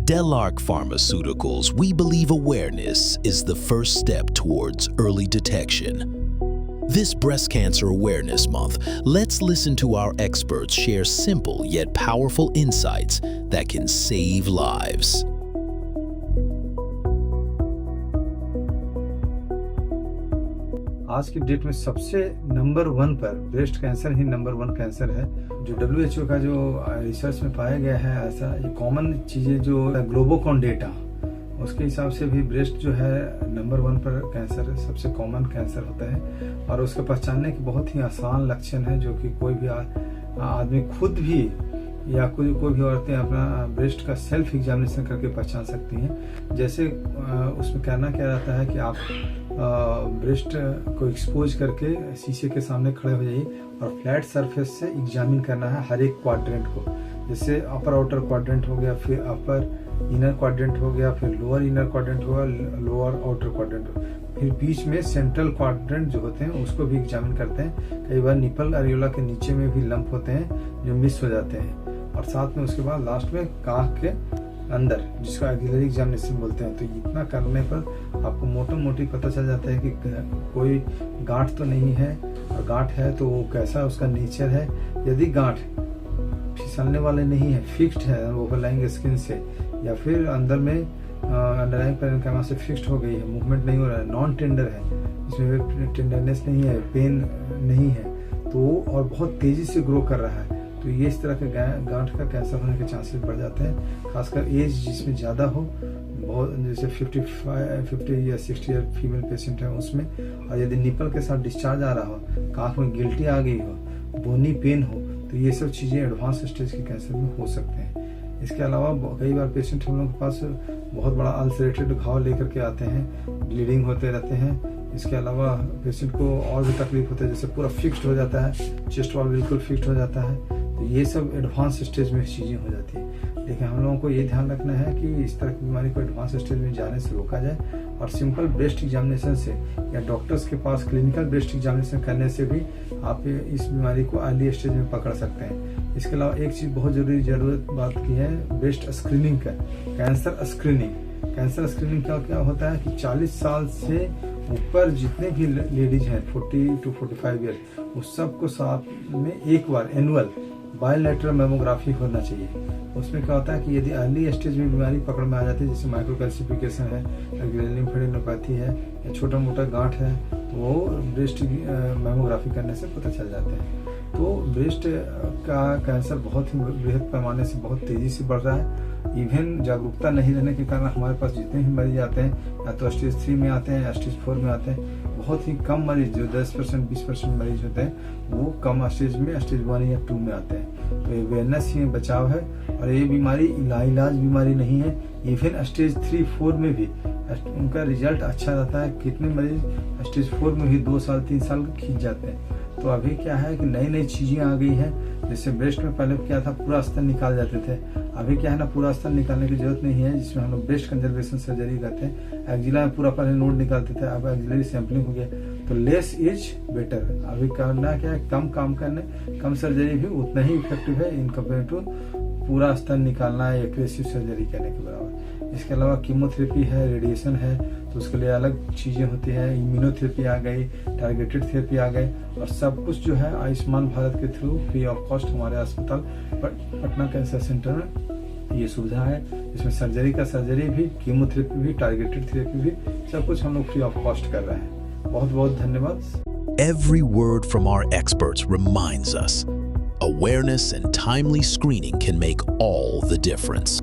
Delarc Pharmaceuticals, we believe awareness is the first step towards early detection. This Breast Cancer Awareness Month, let's listen to our experts share simple yet powerful insights that can save lives. आज की date में सबसे number 1 पर breast cancer ही number 1 cancer है। जो WHO का जो research में पाया गया है, ऐसा ये कॉमन चीज़ें जो ग्लोबोकॉन डेटा, उसके हिसाब से भी ब्रेस्ट जो है नंबर 1 पर कैंसर सबसे कॉमन कैंसर होता है। और उसके पहचानने के बहुत ही आसान लक्षण है जो कि कोई भी आदमी खुद भी या कोई भी औरतें अपना ब्रेस्ट का सेल्फ एग्जामिनेशन करके पहचान सकती हैं। जैसे उसमें कहना क्या रहता है कि आप ब्रेस्ट को एक्सपोज करके शीशे के सामने खड़े हो जाइए और फ्लैट सरफेस से एग्जामिन करना है हर एक क्वाड्रेंट को। जैसे अपर आउटर क्वाड्रेंट हो गया, फिर अपर इनर क्वाड्रेंट हो गया, फिर लोअर इनर क्वाड्रेंट हो गया, लोअर आउटर क्वाड्रेंट हो, फिर बीच में सेंट्रल क्वाड्रेंट जो होते हैं उसको भी एग्जामिन करते हैं। कई बार निपल अरियोला के नीचे में भी लंप होते हैं जो मिस हो जाते हैं। और साथ में उसके बाद लास्ट में काख के अंदर, जिसको एक्सिलरी एग्जामिनेशन बोलते हैं। तो इतना करने पर आपको मोटी पता चल जाता है कि कोई गांठ तो नहीं है, और गांठ है तो वो कैसा उसका नेचर है। यदि गांठ फिसलने वाले नहीं है, फिक्स्ड है ओवरलाइंग स्किन से, या फिर अंदर में अंडरलाइंग पैरेन्काइमा से फिक्स्ड हो गई है, मूवमेंट नहीं हो रहा है, नॉन टेंडर है, इसमें टेंडरनेस नहीं है, पेन नहीं है, तो और बहुत तेजी से ग्रो कर रहा है, तो ये इस तरह के गांठ का कैंसर होने के चांसेस बढ़ जाते हैं। खासकर एज जिसमें ज़्यादा हो, बहुत जैसे 50 या 60 ईयर फीमेल पेशेंट है उसमें, और यदि निपल के साथ डिस्चार्ज आ रहा हो, काख में गिल्टी आ गई हो, बोनी पेन हो, तो ये सब चीज़ें एडवांस स्टेज के कैंसर में हो सकते हैं। इसके अलावा कई बार पेशेंट हम लोगों के पास बहुत बड़ा अल्सरेटेड घाव लेकर के आते हैं, ब्लीडिंग होते रहते हैं। इसके अलावा पेशेंट को और भी तकलीफ होता है, जैसे पूरा फिक्स्ड हो जाता है, चेस्ट वॉल बिल्कुल फिक्स्ड हो जाता है, तो ये सब एडवांस स्टेज में चीज़ें हो जाती है। लेकिन हम लोगों को ये ध्यान रखना है कि इस तरह की बीमारी को एडवांस स्टेज में जाने से रोका जाए, और सिंपल ब्रेस्ट एग्जामिनेशन से या डॉक्टर्स के पास क्लिनिकल ब्रेस्ट एग्जामिनेशन करने से भी आप इस बीमारी को अर्ली स्टेज में पकड़ सकते हैं। इसके अलावा एक चीज़ बहुत ज़रूरत बात की है, ब्रेस्ट स्क्रीनिंग का, कैंसर स्क्रीनिंग। कैंसर स्क्रीनिंग का क्या होता है कि 40 साल से ऊपर जितने भी लेडीज हैं 40 to 45 ईयर, उस सबको साथ में एक बार एनुअल बायोलेटरल मेमोग्राफी होना चाहिए। उसमें क्या होता है कि यदि अर्ली स्टेज में बीमारी पकड़ में आ जाती है, जैसे माइक्रोकैल्सिफिकेशन है, लिम्फेडेनोपैथी है, या छोटा मोटा गांठ है, तो वो ब्रेस्ट मेमोग्राफी करने से पता चल जाते हैं। तो ब्रेस्ट का कैंसर बहुत ही बृहद पैमाने से बहुत तेज़ी से बढ़ रहा है। इवन जागरूकता नहीं रहने के कारण हमारे पास जितने भी मरीज आते हैं, या तो स्टेज 3 में आते हैं या स्टेज 4 में आते हैं। बहुत ही कम मरीज, जो 10% 20% मरीज होते हैं, वो कम स्टेज में, स्टेज 1 या 2 में आते हैं। तो अवेयरनेस ही बचाव है, और ये बीमारी इलाज बीमारी नहीं है। इवन स्टेज 3-4 में भी उनका रिजल्ट अच्छा रहता है। कितने मरीज स्टेज 4 में भी 2 साल 3 साल खींच जाते हैं। तो अभी क्या है कि नई चीज़ें आ गई हैं। जैसे ब्रेस्ट में पहले क्या था, पूरा स्तर निकाल जाते थे, अभी क्या है ना, पूरा स्तर निकालने की जरूरत नहीं है, जिसमें हम लोग ब्रेस्ट कंजर्वेशन सर्जरी करते हैं। एक्जिला में पूरा पहले नोड निकालते थे, अब एक्जिलरी सैंपलिंग हो गया, तो लेस इज बेटर। अभी करना क्या है, कम काम करने, कम सर्जरी भी उतना ही इफेक्टिव है इन कंपेयर टू पूरा स्तर निकालना है एग्रेसिव सर्जरी करने के बराबर। इसके अलावा कीमोथेरेपी है, रेडिएशन है, तो उसके लिए अलग चीज़ें होती है। इम्यूनोथेरेपी आ गई, टारगेटेड थेरेपी आ गई, और सब कुछ जो है आयुष्मान भारत के थ्रू फ्री ऑफ कॉस्ट हमारे अस्पताल पटना कैंसर सेंटर में ये सुविधा है। इसमें सर्जरी का सर्जरी भी, कीमोथेरेपी भी, टारगेटेड थेरेपी भी, सब कुछ हम लोग फ्री ऑफ कॉस्ट कर रहे हैं। बहुत बहुत धन्यवाद। Every word from our experts reminds us, awareness and timely screening can make all the difference.